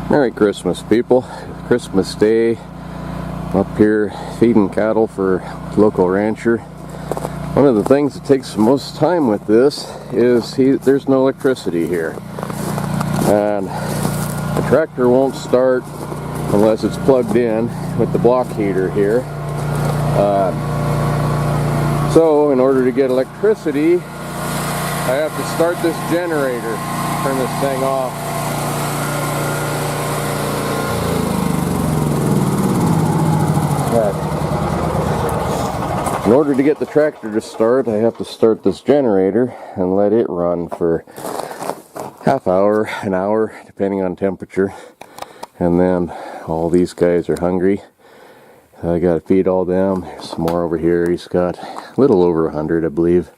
Merry Christmas, people. Christmas Day, up here feeding cattle for local rancher. One of the things that takes the most time with this is there's no electricity here. And the tractor won't start unless it's plugged in with the block heater here. So in order to get electricity, I have to start this generator, turn this thing off. In order to get the tractor to start, I have to start this generator and let it run for half hour, an hour, depending on temperature. And then all these guys are hungry. I gotta feed all them. There's some more over here. He's got a little over 100, I believe.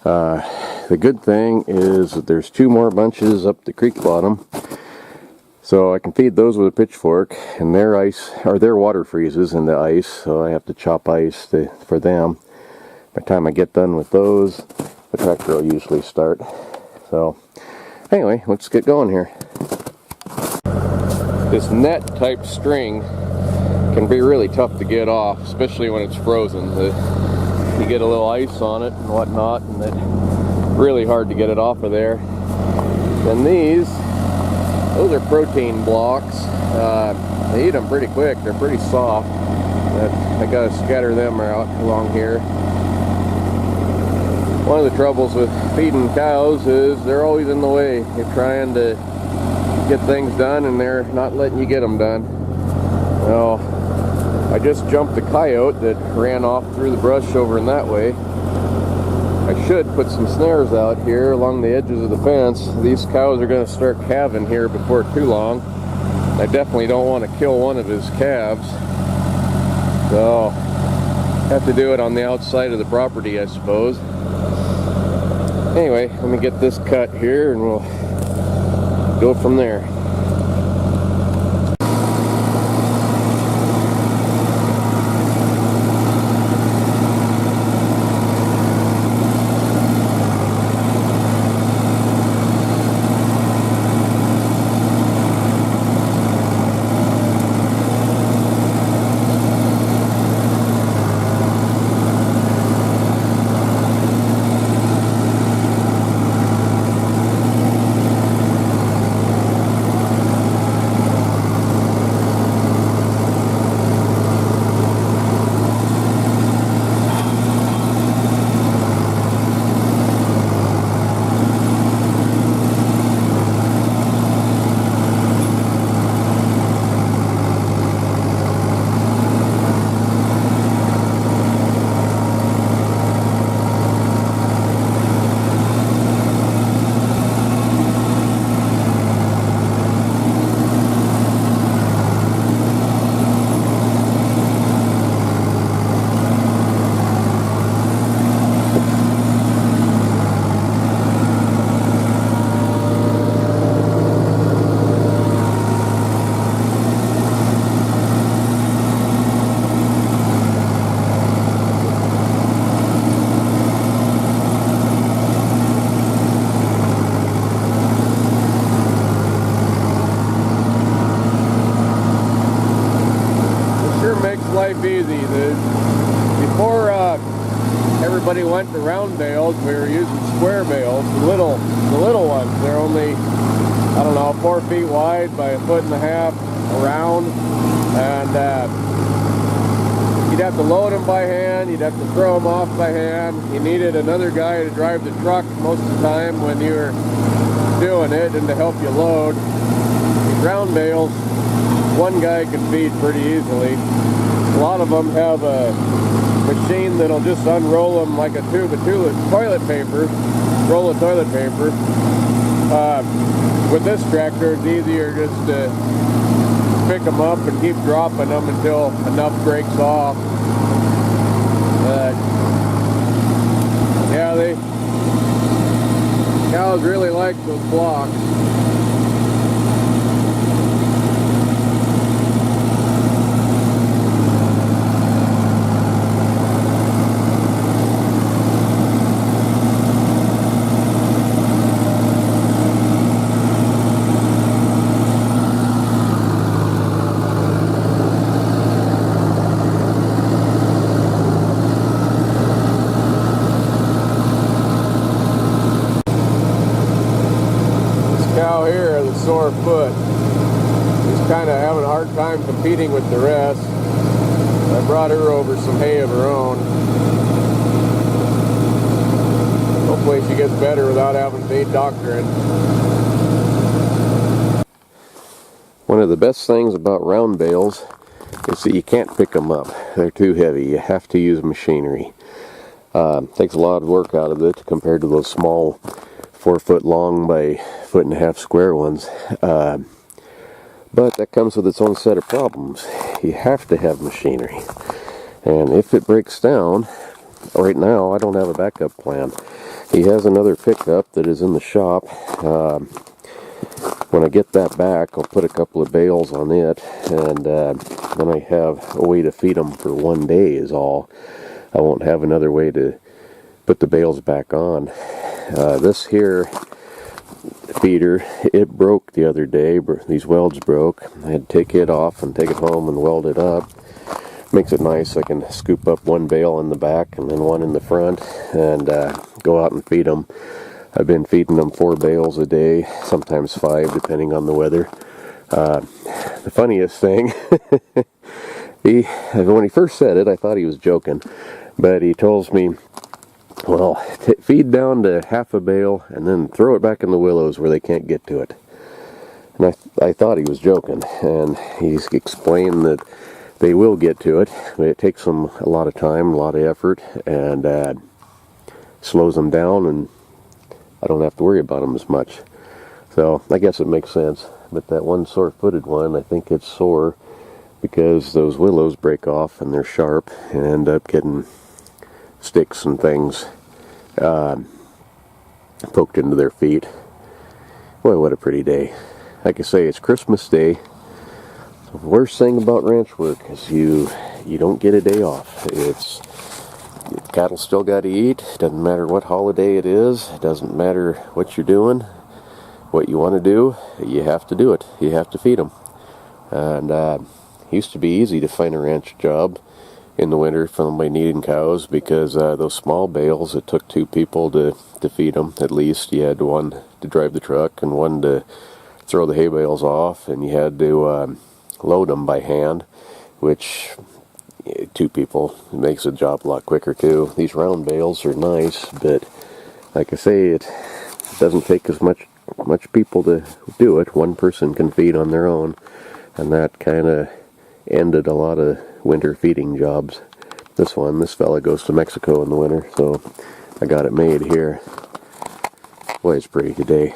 The good thing is that there's 2 more bunches up the creek bottom. So I can feed those with a pitchfork, and their water freezes in the ice, so I have to chop ice for them. By the time I get done with those, the tractor will usually start. So anyway, let's get going here. This net type string can be really tough to get off, especially when it's frozen. You get a little ice on it and whatnot, and it's really hard to get it off of there. Then those are protein blocks. They eat them pretty quick. They're pretty soft. I gotta scatter them out along here. One of the troubles with feeding cows is they're always in the way. You're trying to get things done and they're not letting you get them done. Well, I just jumped a coyote that ran off through the brush over in that way. I should put some snares out here along the edges of the fence. These cows are going to start calving here before too long. I definitely don't want to kill one of his calves. So, have to do it on the outside of the property, I suppose. Anyway, let me get this cut here and we'll go from there. Life easy. Before everybody went to round bales, we were using square bales, the little ones. They're only, I don't know, 4 feet wide by 1.5 feet around, and you'd have to load them by hand, you'd have to throw them off by hand. You needed another guy to drive the truck most of the time when you were doing it and to help you load. These round bales, one guy can feed pretty easily. A lot of them have a machine that'll just unroll them like a tube of toilet paper, roll of toilet paper. With this tractor, it's easier just to pick them up and keep dropping them until enough breaks off. Yeah, cows really like those blocks. sore foot. He's kind of having a hard time competing with the rest. I brought her over some hay of her own. Hopefully she gets better without having to need doctoring. One of the best things about round bales is that you can't pick them up. They're too heavy. You have to use machinery. Takes a lot of work out of it compared to those small 4 foot long by 1.5 foot square ones. But that comes with its own set of problems. You have to have machinery. And if it breaks down, right now I don't have a backup plan. He has another pickup that is in the shop. When I get that back, I'll put a couple of bales on it, and then I have a way to feed them for one day is all. I won't have another way to put the bales back on. This here feeder, it broke the other day. These welds broke. I had to take it off and take it home and weld it up. Makes it nice. I can scoop up one bale in the back and then one in the front and go out and feed them. I've been feeding them 4 bales a day, sometimes 5 depending on the weather. The funniest thing, when he first said it, I thought he was joking, but he tells me, well, feed down to half a bale and then throw it back in the willows where they can't get to it. And I thought he was joking, and he's explained that they will get to it, but it takes them a lot of time, a lot of effort, and slows them down, and I don't have to worry about them as much. So I guess it makes sense. But that one sore-footed one, I think it's sore because those willows break off and they're sharp and end up getting sticks and things poked into their feet. Boy, what a pretty day. Like I say, it's Christmas Day. The worst thing about ranch work is you don't get a day off. Cattle still got to eat. Doesn't matter what holiday it is. It doesn't matter what you're doing, what you want to do. You have to do it. You have to feed them. And it used to be easy to find a ranch job in the winter for somebody needing cows because those small bales, it took 2 people to feed them. At least you had one to drive the truck and one to throw the hay bales off, and you had to load them by hand, which 2 people makes the job a lot quicker too. These round bales are nice, but like I say, it doesn't take as much people to do it. One person can feed on their own, and that kind of ended a lot of winter feeding jobs. This fella goes to Mexico in the winter, so I got it made here. Boy, it's pretty today.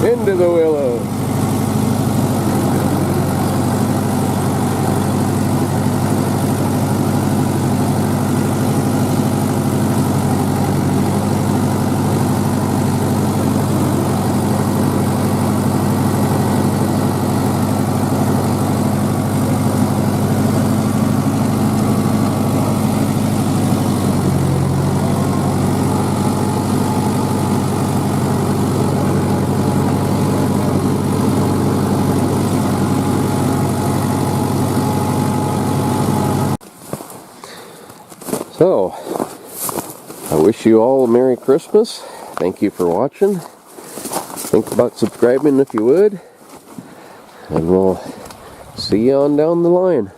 Into the willows. So, I wish you all a Merry Christmas. Thank you for watching. Think about subscribing if you would. And we'll see you on down the line.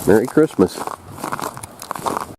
Merry Christmas.